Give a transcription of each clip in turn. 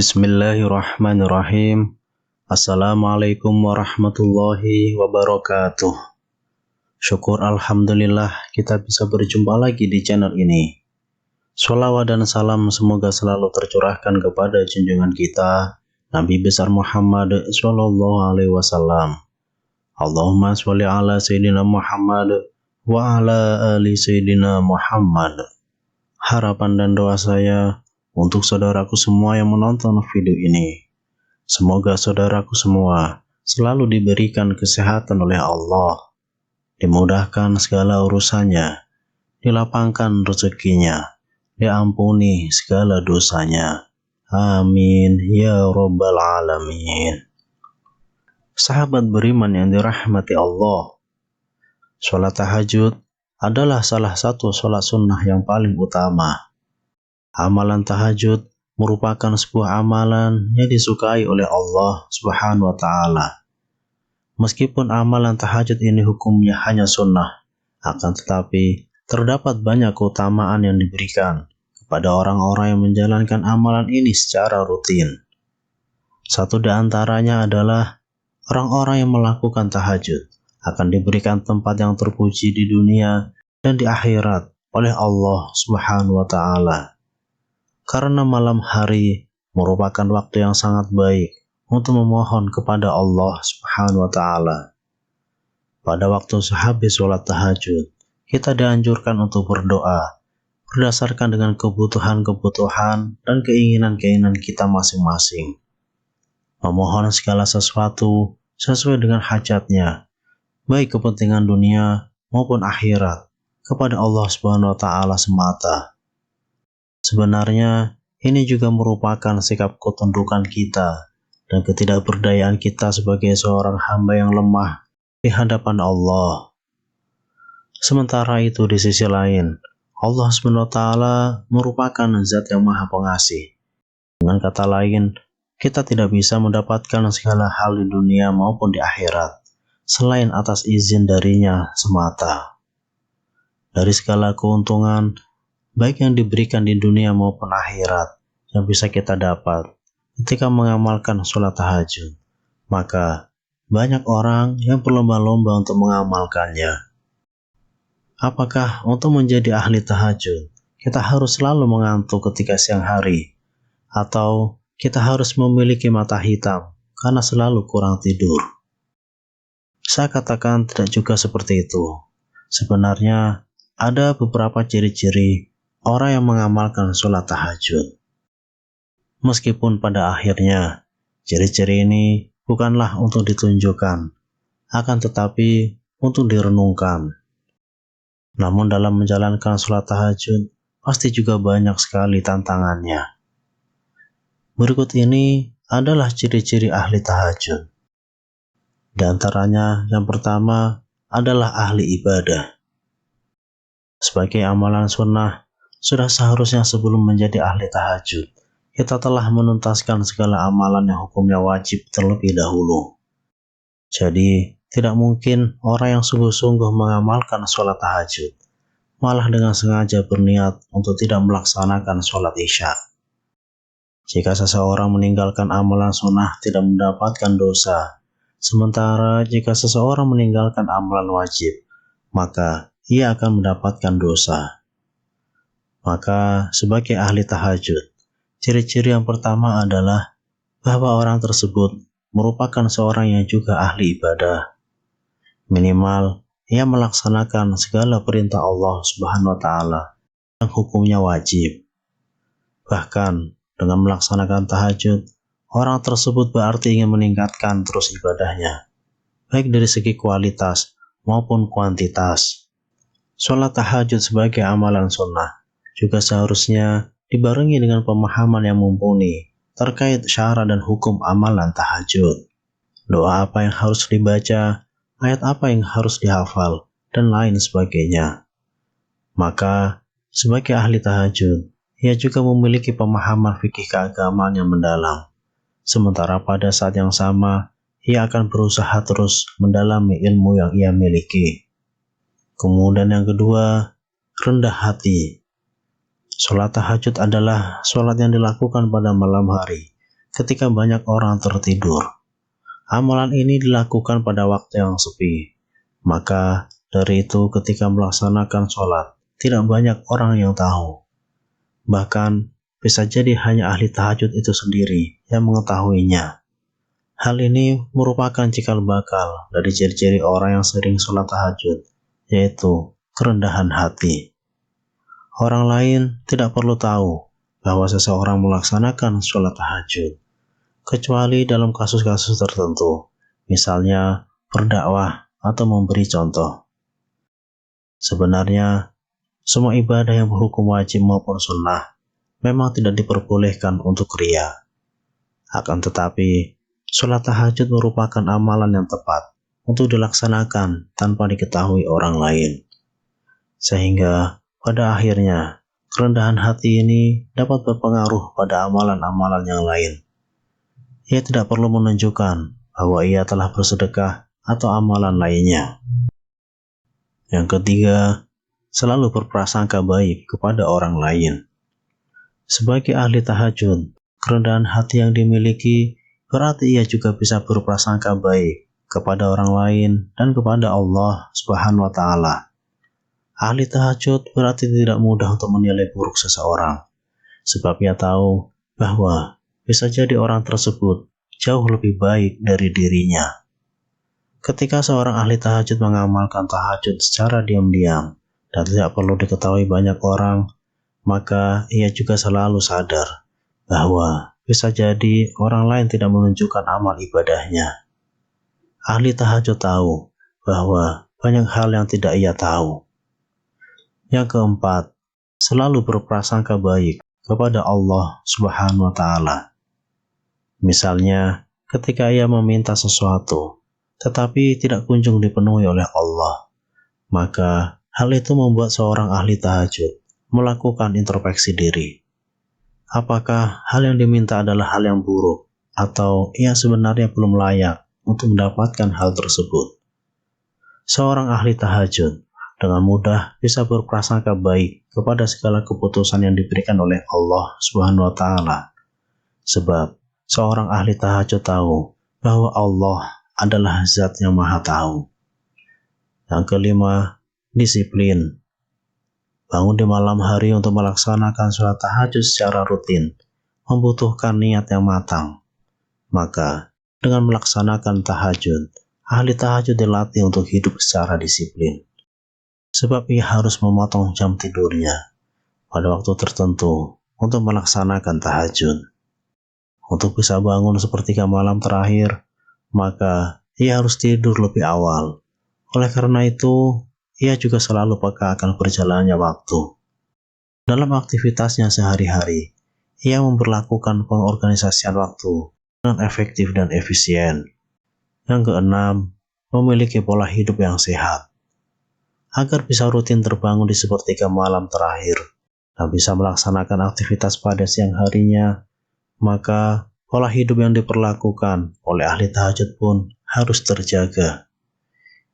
Bismillahirrahmanirrahim. Assalamualaikum warahmatullahi wabarakatuh. Syukur alhamdulillah kita bisa berjumpa lagi di channel ini. Sholawat dan salam semoga selalu tercurahkan kepada junjungan kita Nabi besar Muhammad sallallahu alaihi wasallam. Allahumma sholli ala sayyidina Muhammad wa ala ali sayyidina Muhammad. Harapan dan doa saya untuk saudaraku semua yang menonton video ini. Semoga saudaraku semua selalu diberikan kesehatan oleh Allah, dimudahkan segala urusannya, dilapangkan rezekinya, diampuni segala dosanya. Amin ya rabbal alamin. Sahabat beriman yang dirahmati Allah, sholat tahajud adalah salah satu sholat sunnah yang paling utama. Amalan tahajud merupakan sebuah amalan yang disukai oleh Allah Subhanahu wa Ta'ala. Meskipun amalan tahajud ini hukumnya hanya sunnah, akan tetapi terdapat banyak keutamaan yang diberikan kepada orang-orang yang menjalankan amalan ini secara rutin. Satu di antaranya adalah orang-orang yang melakukan tahajud akan diberikan tempat yang terpuji di dunia dan di akhirat oleh Allah Subhanahu wa Ta'ala. Karena malam hari merupakan waktu yang sangat baik untuk memohon kepada Allah Subhanahu wa Ta'ala. Pada waktu sehabis sholat tahajud, kita dianjurkan untuk berdoa berdasarkan dengan kebutuhan-kebutuhan dan keinginan-keinginan kita masing-masing. Memohon segala sesuatu sesuai dengan hajatnya, baik kepentingan dunia maupun akhirat, kepada Allah Subhanahu wa Ta'ala semata. Sebenarnya, ini juga merupakan sikap ketundukan kita dan ketidakberdayaan kita sebagai seorang hamba yang lemah di hadapan Allah. Sementara itu di sisi lain, Allah SWT merupakan zat yang maha pengasih. Dengan kata lain, kita tidak bisa mendapatkan segala hal di dunia maupun di akhirat, selain atas izin darinya semata. Dari segala keuntungan, baik yang diberikan di dunia maupun akhirat, yang bisa kita dapat ketika mengamalkan sholat tahajud, maka banyak orang yang berlomba-lomba untuk mengamalkannya. Apakah untuk menjadi ahli tahajud, kita harus selalu mengantuk ketika siang hari, atau kita harus memiliki mata hitam karena selalu kurang tidur? Saya katakan tidak juga seperti itu. Sebenarnya ada beberapa ciri-ciri orang yang mengamalkan sholat tahajud. Meskipun pada akhirnya ciri-ciri ini bukanlah untuk ditunjukkan, akan tetapi untuk direnungkan. Namun dalam menjalankan sholat tahajud pasti juga banyak sekali tantangannya. Berikut ini adalah ciri-ciri ahli tahajud. Di antaranya yang pertama adalah ahli ibadah. Sebagai amalan sunnah, sudah seharusnya sebelum menjadi ahli tahajud, kita telah menuntaskan segala amalan yang hukumnya wajib terlebih dahulu. Jadi, tidak mungkin orang yang sungguh-sungguh mengamalkan sholat tahajud, malah dengan sengaja berniat untuk tidak melaksanakan sholat isya. Jika seseorang meninggalkan amalan sunnah tidak mendapatkan dosa, sementara jika seseorang meninggalkan amalan wajib, maka ia akan mendapatkan dosa. Maka sebagai ahli tahajud, ciri-ciri yang pertama adalah bahwa orang tersebut merupakan seorang yang juga ahli ibadah. Minimal, ia melaksanakan segala perintah Allah Subhanahu wa Ta'ala yang hukumnya wajib. Bahkan, dengan melaksanakan tahajud, orang tersebut berarti ingin meningkatkan terus ibadahnya, baik dari segi kualitas maupun kuantitas. Sholat tahajud sebagai amalan sunnah juga seharusnya dibarengi dengan pemahaman yang mumpuni terkait syarat dan hukum amalan tahajud. Doa apa yang harus dibaca, ayat apa yang harus dihafal, dan lain sebagainya. Maka, sebagai ahli tahajud, ia juga memiliki pemahaman fikih keagamaan yang mendalam. Sementara pada saat yang sama, ia akan berusaha terus mendalami ilmu yang ia miliki. Kemudian yang kedua, rendah hati. Sholat tahajud adalah sholat yang dilakukan pada malam hari ketika banyak orang tertidur. Amalan ini dilakukan pada waktu yang sepi. Maka dari itu ketika melaksanakan sholat, tidak banyak orang yang tahu. Bahkan bisa jadi hanya ahli tahajud itu sendiri yang mengetahuinya. Hal ini merupakan cikal bakal dari ciri-ciri orang yang sering sholat tahajud, yaitu kerendahan hati. Orang lain tidak perlu tahu bahwa seseorang melaksanakan sholat tahajud, kecuali dalam kasus-kasus tertentu, misalnya berdakwah atau memberi contoh. Sebenarnya, semua ibadah yang berhukum wajib maupun sunnah memang tidak diperbolehkan untuk riya. Akan tetapi, sholat tahajud merupakan amalan yang tepat untuk dilaksanakan tanpa diketahui orang lain. Sehingga pada akhirnya, kerendahan hati ini dapat berpengaruh pada amalan-amalan yang lain. Ia tidak perlu menunjukkan bahwa ia telah bersedekah atau amalan lainnya. Yang ketiga, selalu berprasangka baik kepada orang lain. Sebagai ahli tahajud, kerendahan hati yang dimiliki berarti ia juga bisa berprasangka baik kepada orang lain dan kepada Allah Subhanahu wa Ta'ala. Ahli tahajud berarti tidak mudah untuk menilai buruk seseorang, sebab ia tahu bahwa bisa jadi orang tersebut jauh lebih baik dari dirinya. Ketika seorang ahli tahajud mengamalkan tahajud secara diam-diam dan tidak perlu diketahui banyak orang, maka ia juga selalu sadar bahwa bisa jadi orang lain tidak menunjukkan amal ibadahnya. Ahli tahajud tahu bahwa banyak hal yang tidak ia tahu. Yang keempat, selalu berprasangka baik kepada Allah Subhanahu wa Ta'ala. Misalnya, ketika ia meminta sesuatu, tetapi tidak kunjung dipenuhi oleh Allah, maka hal itu membuat seorang ahli tahajud melakukan introspeksi diri. Apakah hal yang diminta adalah hal yang buruk, atau ia sebenarnya belum layak untuk mendapatkan hal tersebut? Seorang ahli tahajud dengan mudah bisa berprasangka baik kepada segala keputusan yang diberikan oleh Allah Subhanahu wa Ta'ala. Sebab seorang ahli tahajud tahu bahwa Allah adalah zat yang maha tahu. Yang kelima, disiplin. Bangun di malam hari untuk melaksanakan sholat tahajud secara rutin membutuhkan niat yang matang. Maka, dengan melaksanakan tahajud, ahli tahajud dilatih untuk hidup secara disiplin. Sebab ia harus memotong jam tidurnya pada waktu tertentu untuk melaksanakan tahajud. Untuk bisa bangun sepertiga malam terakhir, maka ia harus tidur lebih awal. Oleh karena itu, ia juga selalu peka akan berjalannya waktu. Dalam aktivitasnya sehari-hari, ia memperlakukan pengorganisasian waktu dengan efektif dan efisien. Yang keenam, memiliki pola hidup yang sehat. Agar bisa rutin terbangun di sepertiga malam terakhir dan bisa melaksanakan aktivitas pada siang harinya, maka pola hidup yang diperlakukan oleh ahli tahajud pun harus terjaga.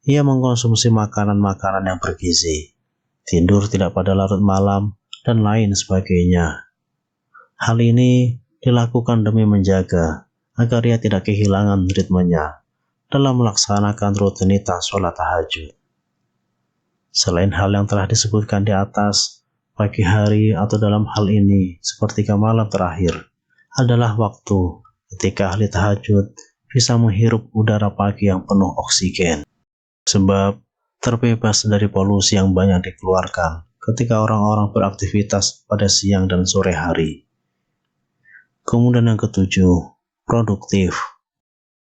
Ia mengkonsumsi makanan-makanan yang bergizi, tidur tidak pada larut malam, dan lain sebagainya. Hal ini dilakukan demi menjaga agar ia tidak kehilangan ritmenya dalam melaksanakan rutinitas sholat tahajud. Selain hal yang telah disebutkan di atas, pagi hari atau dalam hal ini sepertiga malam terakhir adalah waktu ketika ahli tahajud bisa menghirup udara pagi yang penuh oksigen. Sebab terbebas dari polusi yang banyak dikeluarkan ketika orang-orang beraktivitas pada siang dan sore hari. Kemudian yang ketujuh, produktif.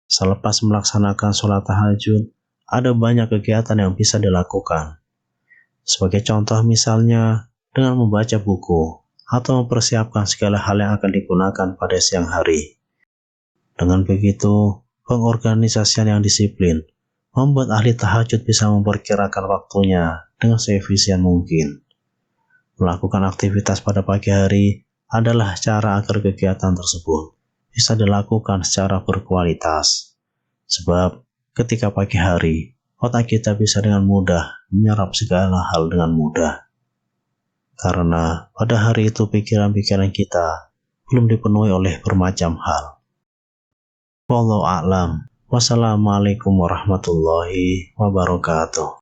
Selepas melaksanakan sholat tahajud, ada banyak kegiatan yang bisa dilakukan. Sebagai contoh misalnya, dengan membaca buku atau mempersiapkan segala hal yang akan digunakan pada siang hari. Dengan begitu, pengorganisasian yang disiplin membuat ahli tahajud bisa memperkirakan waktunya dengan seefisien mungkin. Melakukan aktivitas pada pagi hari adalah cara agar kegiatan tersebut bisa dilakukan secara berkualitas. Sebab ketika pagi hari, otak kita bisa dengan mudah menyerap segala hal dengan mudah. Karena pada hari itu pikiran-pikiran kita belum dipenuhi oleh bermacam hal. Wallahu a'lam. Wassalamualaikum warahmatullahi wabarakatuh.